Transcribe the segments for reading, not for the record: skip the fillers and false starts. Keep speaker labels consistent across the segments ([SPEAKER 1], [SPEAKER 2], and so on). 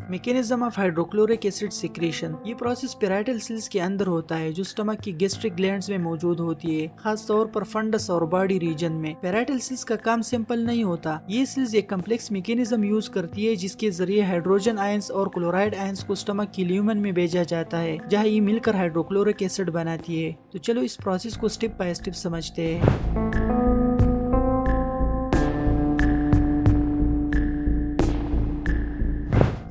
[SPEAKER 1] Mechanism of hydrochloric acid secretion. ये process parietal cells के अंदर होता है जो स्टमक की गैस्ट्रिक ग्लैंड्स में मौजूद होती है, खास तौर पर फंडस और बॉडी रीजन में। पैराइटल सेल्स का काम सिंपल नहीं होता। ये सेल्स एक कम्प्लेक्स मैकेनिज्म यूज करती है जिसके जरिए हाइड्रोजन आयंस और क्लोराइड आयंस को स्टमक की ल्यूमेन में भेजा जाता है, जहाँ ये मिलकर हाइड्रोक्लोरिक एसिड बनाती है। तो चलो इस प्रोसेस को स्टेप बाय स्टेप समझते हैं।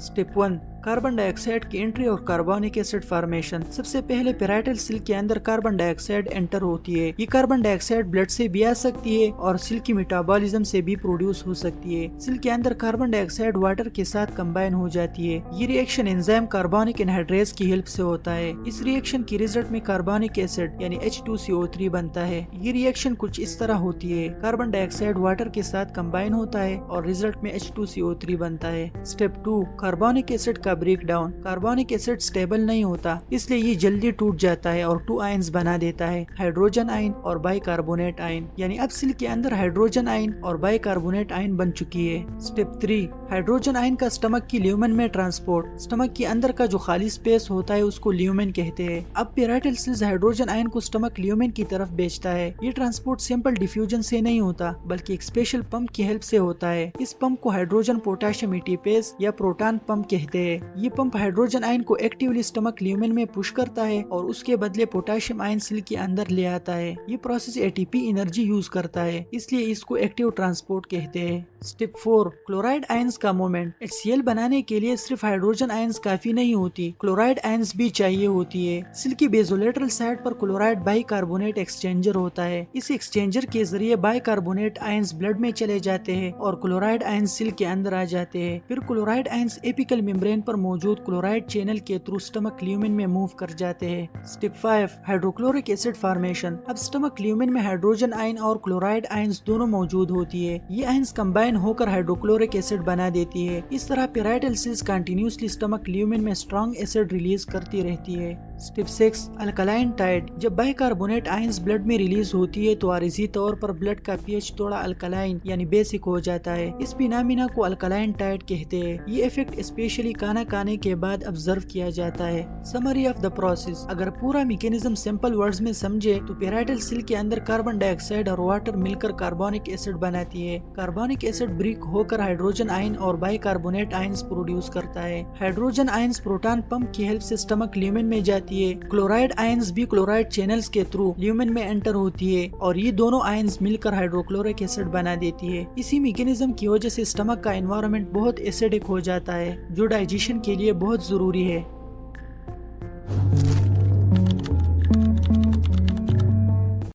[SPEAKER 1] स्टेप 1, कार्बन डाइऑक्साइड की एंट्री और कार्बोनिक एसिड फॉर्मेशन। सबसे पहले पैराइटल सेल के अंदर कार्बन डाइऑक्साइड एंटर होती है। ये कार्बन डाइऑक्साइड ब्लड से भी आ सकती है और सेल की मेटाबॉलिज्म से भी प्रोड्यूस हो सकती है। सेल के अंदर कार्बन डाइऑक्साइड वाटर के साथ कंबाइन हो जाती है। ये रिएक्शन एंजाइम कार्बोनिक एनहाइड्रेज की हेल्प से होता है। इस रिएक्शन के रिजल्ट में कार्बोनिक एसिड यानी H2CO3 बनता है। ये रिएक्शन कुछ इस तरह होती है, कार्बन डाइऑक्साइड वाटर के साथ कंबाइन होता है और रिजल्ट में H2CO3 बनता है। स्टेप 2, कार्बोनिक एसिड का break down. Carbonic acid stable नहीं होता, इसलिए ये जल्दी टूट जाता है और 2 आयंस बना देता है, हाइड्रोजन आयन और बाइकार्बोनेट आयन। यानी अब सेल के अंदर हाइड्रोजन आयन और बाइकार्बोनेट आयन बन चुकी है। स्टेप 3, हाइड्रोजन आयन का स्टमक की ल्यूमेन में ट्रांसपोर्ट। स्टमक के अंदर का जो खाली स्पेस होता है उसको ल्यूमेन कहते हैं। अब पैराइटल सेल्स हाइड्रोजन आयन को स्टमक ल्यूमेन की तरफ भेजता है। ये ट्रांसपोर्ट सिंपल डिफ्यूजन से नहीं होता, बल्कि एक स्पेशल पंप की हेल्प से होता है। इस पंप को हाइड्रोजन पोटेशियम एटीपेज या प्रोटॉन पंप कहते हैं। ये पंप हाइड्रोजन आयन को एक्टिवली स्टमक ल्यूमेन में पुश करता है और उसके बदले पोटेशियम आयन सेल के अंदर ले आता है। ये प्रोसेस एटीपी एनर्जी यूज करता है, इसलिए इसको एक्टिव ट्रांसपोर्ट कहते हैं। स्टेप 4, क्लोराइड आयंस का मूवमेंट। HCl बनाने के लिए सिर्फ हाइड्रोजन आयंस काफी नहीं होती, क्लोराइड आयंस भी चाहिए होती है। सेल की बेसोलेटरल साइड पर क्लोराइड बाइकार्बोनेट एक्सचेंजर होता है। इस एक्सचेंजर के जरिए बाइकार्बोनेट आयंस ब्लड में चले जाते हैं और क्लोराइड आयंस सेल के अंदर आ जाते हैं। फिर क्लोराइड आयंस एपिकल मेम्ब्रेन पर मौजूद क्लोराइड चैनल के थ्रू स्टमक ल्यूमेन में मूव कर जाते हैं। Step 5, hydrochloric acid formation. अब स्टमक ल्यूमेन में हाइड्रोजन आयन और क्लोराइड आयंस दोनों मौजूद होती है। ये आयंस कंबाइन होकर हाइड्रोक्लोरिक एसिड बना देती है। इस तरह parietal cells continuously stomach lumen में स्ट्रॉन्ग एसिड रिलीज करती रहती है। Step 6, alkaline tide. जब बाइकार्बोनेट आयंस ब्लड में रिलीज होती है तो आरिजी तौर पर ब्लड का पीएच थोड़ा अल्कलाइन यानी बेसिक हो जाता है। इस फिनोमेना को अल्कलाइन टाइड कहते हैं। ये इफेक्ट स्पेशली खाना खाने के बाद ऑब्जर्व किया जाता है। Summary of the process. अगर पूरा मैकेनिज्म सिंपल वर्ड्स में समझे तो पैराइटल सेल के अंदर कार्बन डाइऑक्साइड और वाटर मिलकर कार्बोनिक एसिड बनाती है। कार्बोनिक एसिड ब्रेक होकर हाइड्रोजन आयन और बाइकार्बोनेट आयंस प्रोड्यूस करता है। हाइड्रोजन आयंस प्रोटॉन पंप की हेल्प से स्टमक ल्यूमेन में जाती है। क्लोराइड आयंस भी क्लोराइड चैनल्स के थ्रू ल्यूमेन में एंटर होती है और ये दोनों आयंस मिलकर हाइड्रोक्लोरिक एसिड बना देती है। इसी मैकेनिज्म की वजह से स्टमक का एनवायरनमेंट बहुत एसिडिक हो जाता है, जो डाइजेशन के लिए बहुत जरूरी है।